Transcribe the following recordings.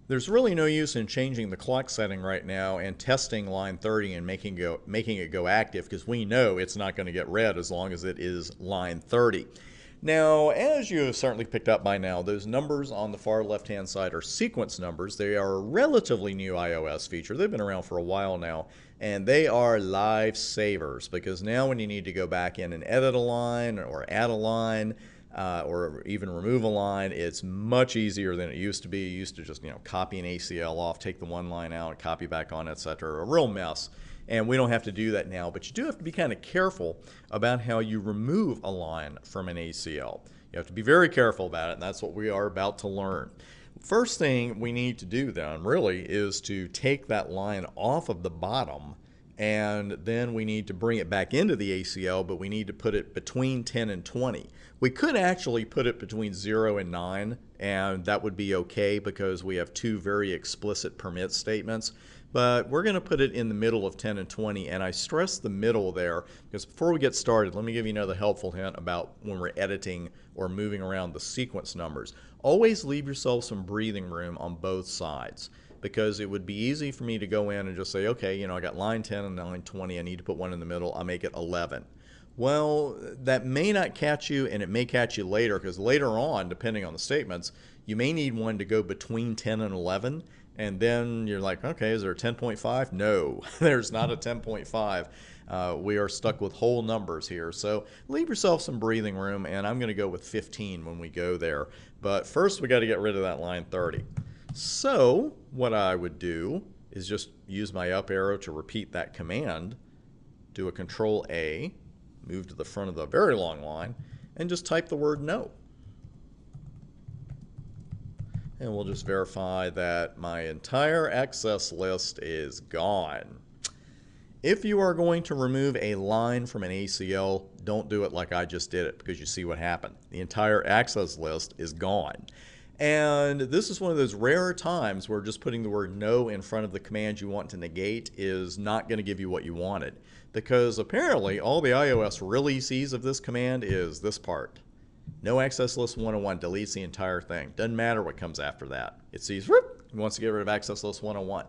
There's really no use in changing the clock setting right now and testing line 30 and making it go active, because we know it's not going to get read as long as it is line 30. Now, as you have certainly picked up by now, those numbers on the far left-hand side are sequence numbers. They are a relatively new iOS feature. They've been around for a while now, and they are lifesavers, because now when you need to go back in and edit a line or add a line, or even remove a line, it's much easier than it used to be. You used to just copy an ACL off, take the one line out, copy back on, etc. A real mess. And we don't have to do that now, but you do have to be kind of careful about how you remove a line from an ACL. You have to be very careful about it, and that's what we are about to learn. First thing we need to do then really is to take that line off of the bottom, and then we need to bring it back into the ACL, but we need to put it between 10 and 20. We could actually put it between 0 and 9, and that would be okay because we have two very explicit permit statements. But we're going to put it in the middle of 10 and 20, and I stress the middle there because before we get started, let me give you another helpful hint about when we're editing or moving around the sequence numbers. Always leave yourself some breathing room on both sides, because it would be easy for me to go in and just say, okay, I got line 10 and line 20, I need to put one in the middle, I'll make it 11. Well, that may not catch you, and it may catch you later, because later on, depending on the statements, you may need one to go between 10 and 11, and then you're like, okay, is there a 10.5? No, there's not a 10.5. We are stuck with whole numbers here, so leave yourself some breathing room, and I'm going to go with 15 when we go there. But first, we got to get rid of that line 30. So what I would do is just use my up arrow to repeat that command, do a Control A, move to the front of the very long line, and just type the word no. And we'll just verify that my entire access list is gone. If you are going to remove a line from an ACL, don't do it like I just did it, because you see what happened. The entire access list is gone. And this is one of those rare times where just putting the word no in front of the command you want to negate is not going to give you what you wanted. Because apparently all the iOS really sees of this command is this part. No access list 101 deletes the entire thing. Doesn't matter what comes after that. It sees, whoop, it wants to get rid of access list 101.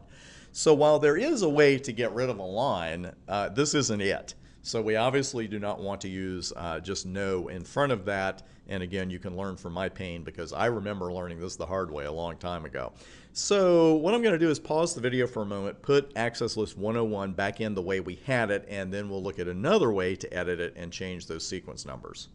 So while there is a way to get rid of a line, this isn't it. So we obviously do not want to use just no in front of that. And again, you can learn from my pain, because I remember learning this the hard way a long time ago. So what I'm going to do is pause the video for a moment, put access list 101 back in the way we had it, and then we'll look at another way to edit it and change those sequence numbers.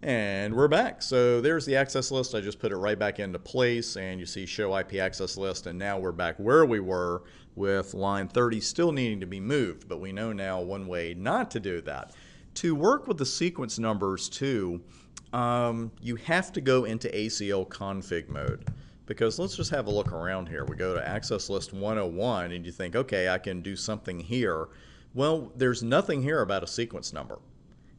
And we're back. So there's the access list. I just put it right back into place, and you see show IP access list, and now we're back where we were with line 30 still needing to be moved. But we know now one way not to do that. To work with the sequence numbers too, you have to go into ACL config mode, because let's just have a look around here. We go to access list 101 and you think, okay, I can do something here. Well, there's nothing here about a sequence number.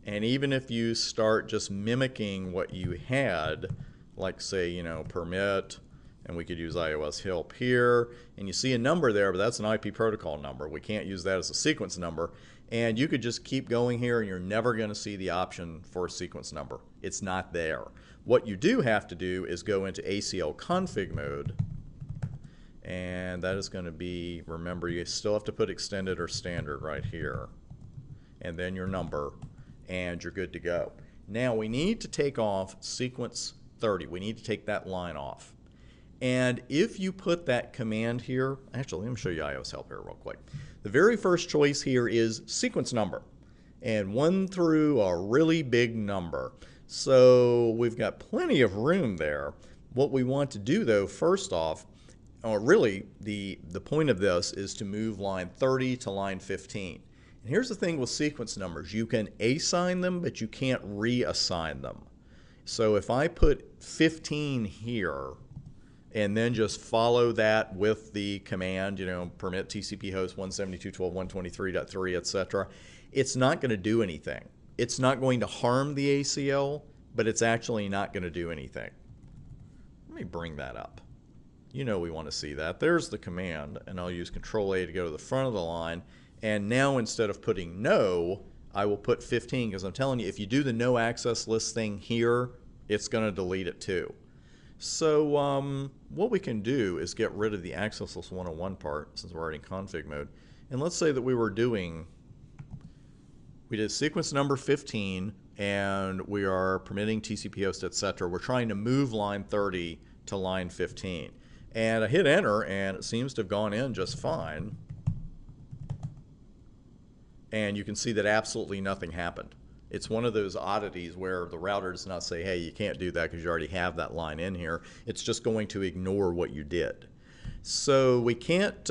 And even if you start just mimicking what you had, like say, permit, and we could use iOS help here, and you see a number there, but that's an IP protocol number. We can't use that as a sequence number. And you could just keep going here, and you're never going to see the option for a sequence number. It's not there. What you do have to do is go into ACL config mode, and that is going to be, remember, you still have to put extended or standard right here, and then your number, and you're good to go. Now we need to take off sequence 30. We need to take that line off. And if you put that command here, actually let me show you iOS help here real quick. The very first choice here is sequence number, and 1 through a really big number. So we've got plenty of room there. What we want to do though, first off, or really the point of this is to move line 30 to line 15. And here's the thing with sequence numbers. You can assign them, but you can't reassign them. So if I put 15 here, and then just follow that with the command, permit TCP host 172.12.123.3, etc., it's not going to do anything. It's not going to harm the ACL, but it's actually not going to do anything. Let me bring that up. We want to see that. There's the command, and I'll use Control A to go to the front of the line. And now instead of putting no, I will put 15, because I'm telling you, if you do the no access list thing here, it's going to delete it too. So what we can do is get rid of the access list 101 part since we're already in config mode. And let's say that we did sequence number 15 and we are permitting TCP host, etc. We're trying to move line 30 to line 15. And I hit enter and it seems to have gone in just fine. And you can see that absolutely nothing happened. It's one of those oddities where the router does not say, hey, you can't do that because you already have that line in here. It's just going to ignore what you did. So we can't,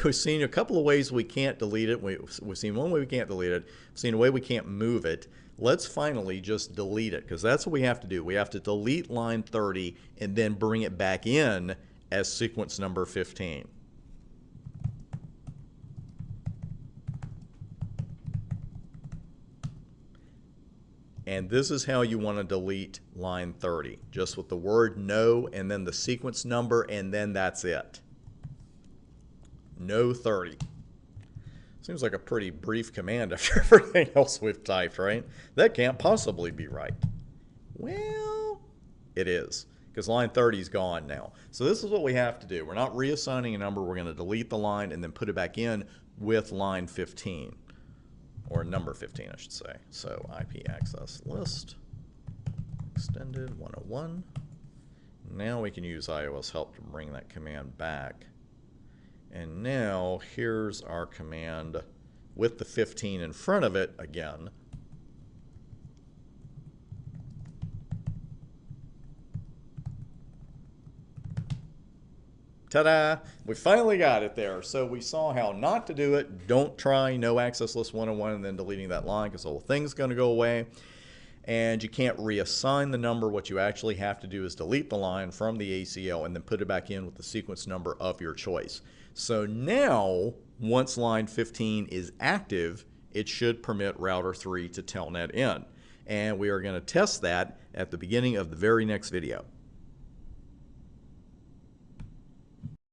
we've seen a couple of ways we can't delete it. We've seen one way we can't delete it. We've seen a way we can't move it. Let's finally just delete it because that's what we have to do. We have to delete line 30 and then bring it back in as sequence number 15. And this is how you want to delete line 30, just with the word no and then the sequence number, and then that's it. No 30. Seems like a pretty brief command after everything else we've typed, right? That can't possibly be right. Well, it is, because line 30 is gone now. So this is what we have to do. We're not reassigning a number. We're going to delete the line and then put it back in with line 15. Or number 15, I should say. So IP access list, extended 101. Now we can use iOS help to bring that command back. And now here's our command with the 15 in front of it again. Ta-da! We finally got it there. So we saw how not to do it. Don't try no access list 101 and then deleting that line because the whole thing's going to go away. And you can't reassign the number. What you actually have to do is delete the line from the ACL and then put it back in with the sequence number of your choice. So now, once line 15 is active, it should permit router 3 to telnet in. And we are going to test that at the beginning of the very next video.